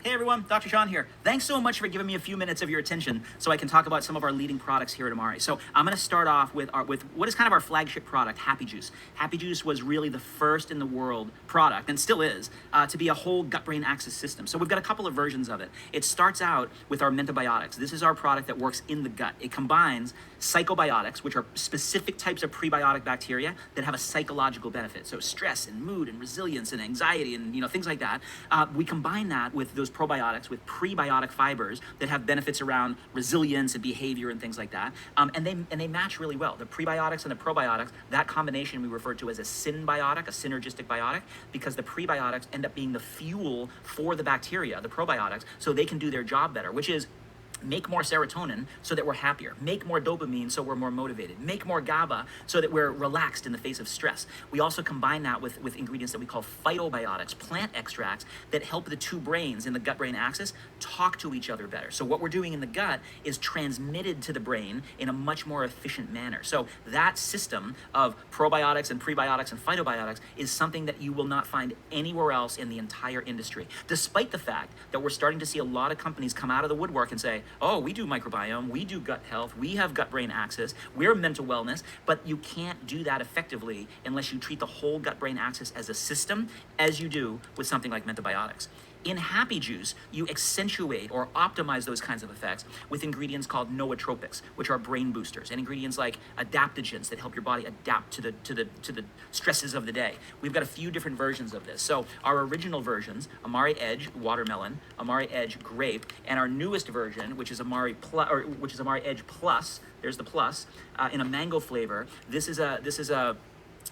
Hey everyone, Dr. Shawn here. Thanks so much for giving me a few minutes of your attention so I can talk about some of our leading products here at Amare. So I'm going to start off with what is kind of our flagship product, Happy Juice. Happy Juice was really the first in the world product, and still is, to be a whole gut-brain axis system. So we've got a couple of versions of it. It starts out with our Mentabiotics. This is our product that works in the gut. It combines psychobiotics, which are specific types of prebiotic bacteria that have a psychological benefit. So stress and mood and resilience and anxiety and things like that. We combine that with those probiotics with prebiotic fibers that have benefits around resilience and behavior and things like that. And they match really well. The prebiotics and the probiotics, that combination we refer to as a symbiotic, a synergistic biotic, because the prebiotics end up being the fuel for the bacteria, the probiotics, so they can do their job better, which is make more serotonin so that we're happier, make more dopamine so we're more motivated, make more GABA so that we're relaxed in the face of stress. We also combine that with ingredients that we call phytobiotics, plant extracts that help the two brains in the gut-brain axis talk to each other better. So what we're doing in the gut is transmitted to the brain in a much more efficient manner. So that system of probiotics and prebiotics and phytobiotics is something that you will not find anywhere else in the entire industry, despite the fact that we're starting to see a lot of companies come out of the woodwork and say, oh, we do microbiome, we do gut health, we have gut-brain axis, we're mental wellness, but you can't do that effectively unless you treat the whole gut-brain axis as a system, as you do with something like Mentabiotics. In Happy Juice, you accentuate or optimize those kinds of effects with ingredients called nootropics, which are brain boosters, and ingredients like adaptogens that help your body adapt to the stresses of the day. We've got a few different versions of this. So our original versions, Amare Edge Watermelon, Amare Edge Grape, and our newest version, which is Amare Edge Plus. There's the plus in a mango flavor. This is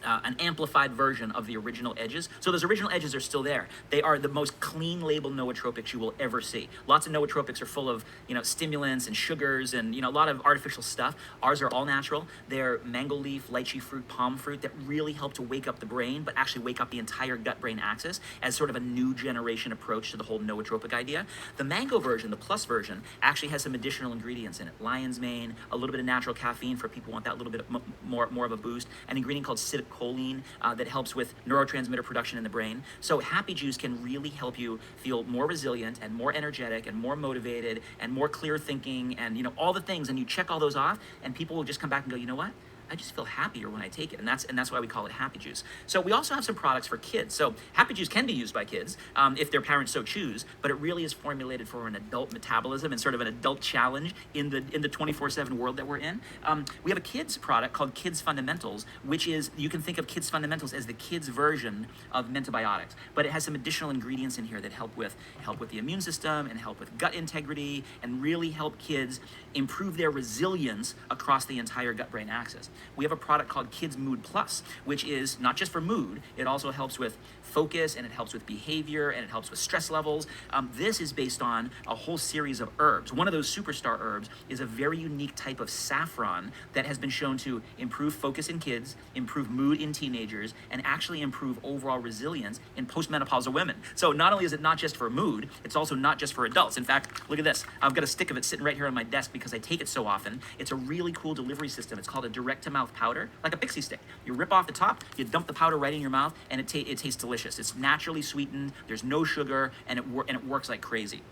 an amplified version of the original edges. So those original edges are still there. They are the most clean label nootropics you will ever see. Lots of nootropics are full of, stimulants and sugars and, a lot of artificial stuff. Ours are all natural. They're mango leaf, lychee fruit, palm fruit that really help to wake up the brain, but actually wake up the entire gut-brain axis as sort of a new generation approach to the whole nootropic idea. The mango version, the plus version, actually has some additional ingredients in it. Lion's mane, a little bit of natural caffeine for people who want that little bit more of a boost, an ingredient called choline that helps with neurotransmitter production in the brain. So Happy Juice can really help you feel more resilient and more energetic and more motivated and more clear thinking and all the things, and you check all those off and people will just come back and go, you know what? I just feel happier when I take it, and that's why we call it Happy Juice. So we also have some products for kids. So Happy Juice can be used by kids if their parents so choose, but it really is formulated for an adult metabolism and sort of an adult challenge in the 24/7 world that we're in. We have a kids product called Kids Fundamentals, which is, you can think of Kids Fundamentals as the kids version of Mentabiotics, but it has some additional ingredients in here that help with the immune system and help with gut integrity and really help kids improve their resilience across the entire gut-brain axis. We have a product called Kids Mood Plus, which is not just for mood, it also helps with focus and it helps with behavior and it helps with stress levels. This is based on a whole series of herbs. One of those superstar herbs is a very unique type of saffron that has been shown to improve focus in kids, improve mood in teenagers, and actually improve overall resilience in postmenopausal women. So not only is it not just for mood, it's also not just for adults. In fact, look at this. I've got a stick of it sitting right here on my desk because I take it so often. It's a really cool delivery system. It's called a direct-to-mouth powder, like a pixie stick. You rip off the top, you dump the powder right in your mouth, and it tastes delicious. It's naturally sweetened, there's no sugar, and it works like crazy.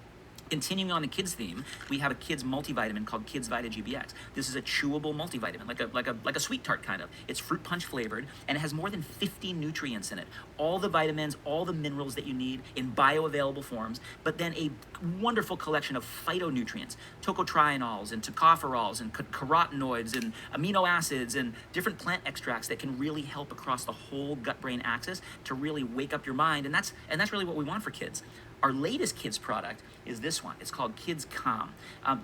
Continuing on the kids theme, we have a kids multivitamin called Kids Vita GBX. This is a chewable multivitamin, like a sweet tart kind of. It's fruit punch flavored, and it has more than 50 nutrients in it. All the vitamins, all the minerals that you need in bioavailable forms, but then a wonderful collection of phytonutrients, tocotrienols and tocopherols and carotenoids and amino acids and different plant extracts that can really help across the whole gut-brain axis to really wake up your mind, and that's really what we want for kids. Our latest kids product is this one. It's called Kids Calm.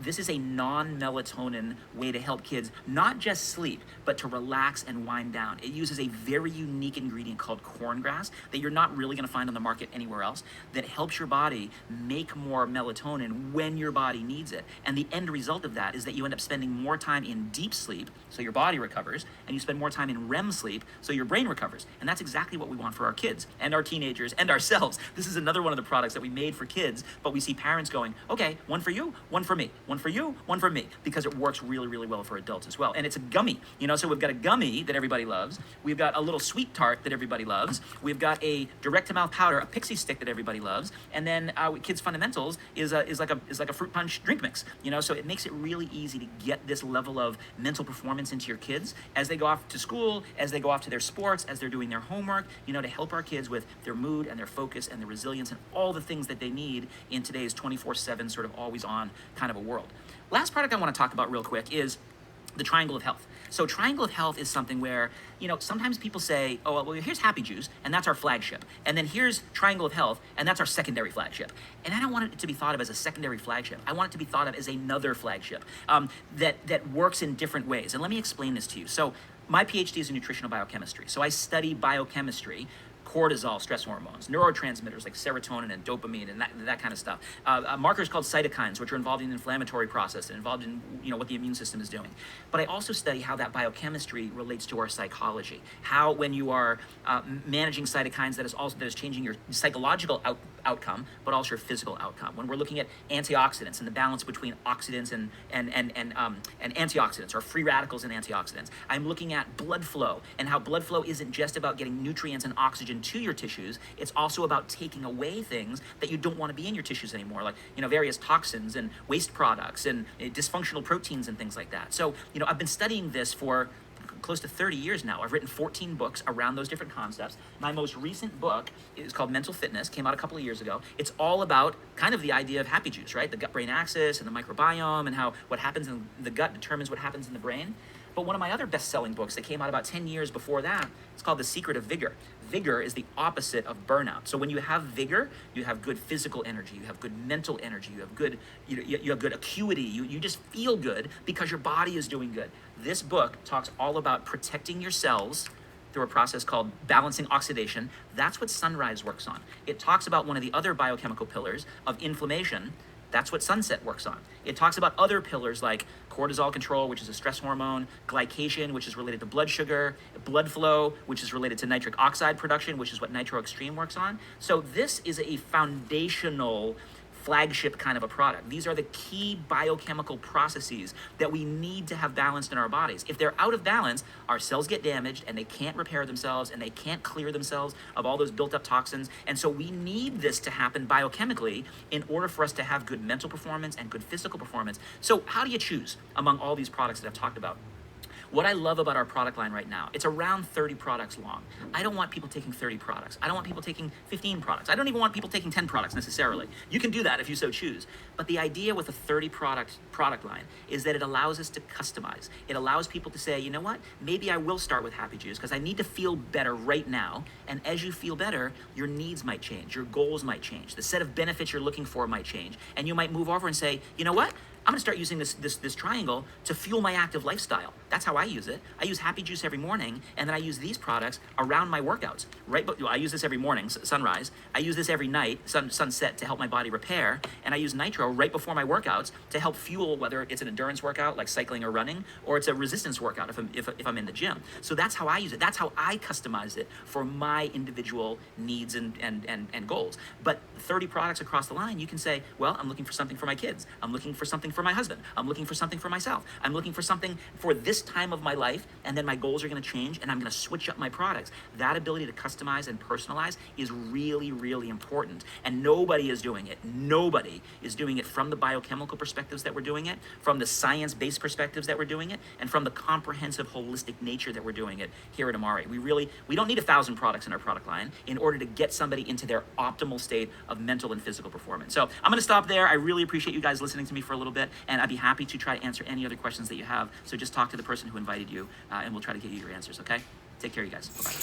This is a non-melatonin way to help kids not just sleep, but to relax and wind down. It uses a very unique ingredient called corngrass that you're not really going to find on the market anywhere else that helps your body make more melatonin when your body needs it. And the end result of that is that you end up spending more time in deep sleep, so your body recovers, and you spend more time in REM sleep, so your brain recovers. And that's exactly what we want for our kids and our teenagers and ourselves. This is another one of the products that we made for kids, but we see parents going, okay, one for you, one for me, one for you, one for me, because it works really, really well for adults as well. And it's a gummy, so we've got a gummy that everybody loves. We've got a little sweet tart that everybody loves. We've got a direct-to-mouth powder, a pixie stick that everybody loves. And then Kids Fundamentals is like a fruit punch drink mix, so it makes it really easy to get this level of mental performance into your kids as they go off to school, as they go off to their sports, as they're doing their homework, to help our kids with their mood and their focus and their resilience and all the things that they need in today's 24/7 sort of always on kind of a world. Last product I want to talk about real quick is the Triangle of Health. So Triangle of Health is something where, sometimes people say, oh, well, here's Happy Juice, and that's our flagship. And then here's Triangle of Health, and that's our secondary flagship. And I don't want it to be thought of as a secondary flagship. I want it to be thought of as another flagship that works in different ways. And let me explain this to you. So my PhD is in nutritional biochemistry. So I study biochemistry, cortisol, stress hormones, neurotransmitters like serotonin and dopamine and that kind of stuff. Markers called cytokines, which are involved in the inflammatory process and involved in what the immune system is doing. But I also study how that biochemistry relates to our psychology. How when you are managing cytokines, that is changing your psychological outcome, but also your physical outcome. When we're looking at antioxidants and the balance between oxidants and antioxidants, or free radicals and antioxidants, I'm looking at blood flow and how blood flow isn't just about getting nutrients and oxygen to your tissues. It's also about taking away things that you don't want to be in your tissues anymore, like various toxins and waste products and dysfunctional proteins and things like that. So I've been studying this for close to 30 years now. I've written 14 books around those different concepts. My most recent book is called Mental Fitness, came out a couple of years ago. It's all about kind of the idea of Happy Juice, right? The gut-brain axis and the microbiome and how what happens in the gut determines what happens in the brain. But one of my other best-selling books that came out about 10 years before that, it's called The Secret of Vigor. Vigor is the opposite of burnout. So when you have vigor, you have good physical energy, you have good mental energy, you have good, you have good acuity, you just feel good because your body is doing good. This book talks all about protecting your cells through a process called balancing oxidation. That's what Sunrise works on. It talks about one of the other biochemical pillars of inflammation. That's what Sunset works on. It talks about other pillars like cortisol control, which is a stress hormone, glycation, which is related to blood sugar, blood flow, which is related to nitric oxide production, which is what Nitro Extreme works on. So this is a foundational flagship kind of a product. These are the key biochemical processes that we need to have balanced in our bodies. If they're out of balance, our cells get damaged and they can't repair themselves and they can't clear themselves of all those built up toxins. And so we need this to happen biochemically in order for us to have good mental performance and good physical performance. So how do you choose among all these products that I've talked about? What I love about our product line right now, it's around 30 products long. I don't want people taking 30 products. I don't want people taking 15 products. I don't even want people taking 10 products necessarily. You can do that if you so choose. But the idea with a 30 product line is that it allows us to customize. It allows people to say, you know what, maybe I will start with Happy Juice because I need to feel better right now. And as you feel better, your needs might change, your goals might change, the set of benefits you're looking for might change. And you might move over and say, you know what, I'm gonna start using this triangle to fuel my active lifestyle. That's how I use it. I use Happy Juice every morning, and then I use these products around my workouts. I use this every morning, sunrise. I use this every night, sunset, to help my body repair. And I use Nitro right before my workouts to help fuel, whether it's an endurance workout like cycling or running, or it's a resistance workout if I'm in the gym. So that's how I use it. That's how I customize it for my individual needs and goals. But 30 products across the line, you can say, well, I'm looking for something for my kids. I'm looking for something for my husband. I'm looking for something for myself. I'm looking for something for this time of my life, and then my goals are going to change, and I'm going to switch up my products. That ability to customize and personalize is really, really important, and nobody is doing it. Nobody is doing it from the biochemical perspectives that we're doing it, from the science-based perspectives that we're doing it, and from the comprehensive, holistic nature that we're doing it here at Amare. We don't need 1,000 products in our product line in order to get somebody into their optimal state of mental and physical performance. So I'm going to stop there. I really appreciate you guys listening to me for a little bit, and I'd be happy to try to answer any other questions that you have. So just talk to the person who invited you, and we'll try to get you your answers, okay? Take care, you guys. Bye-bye.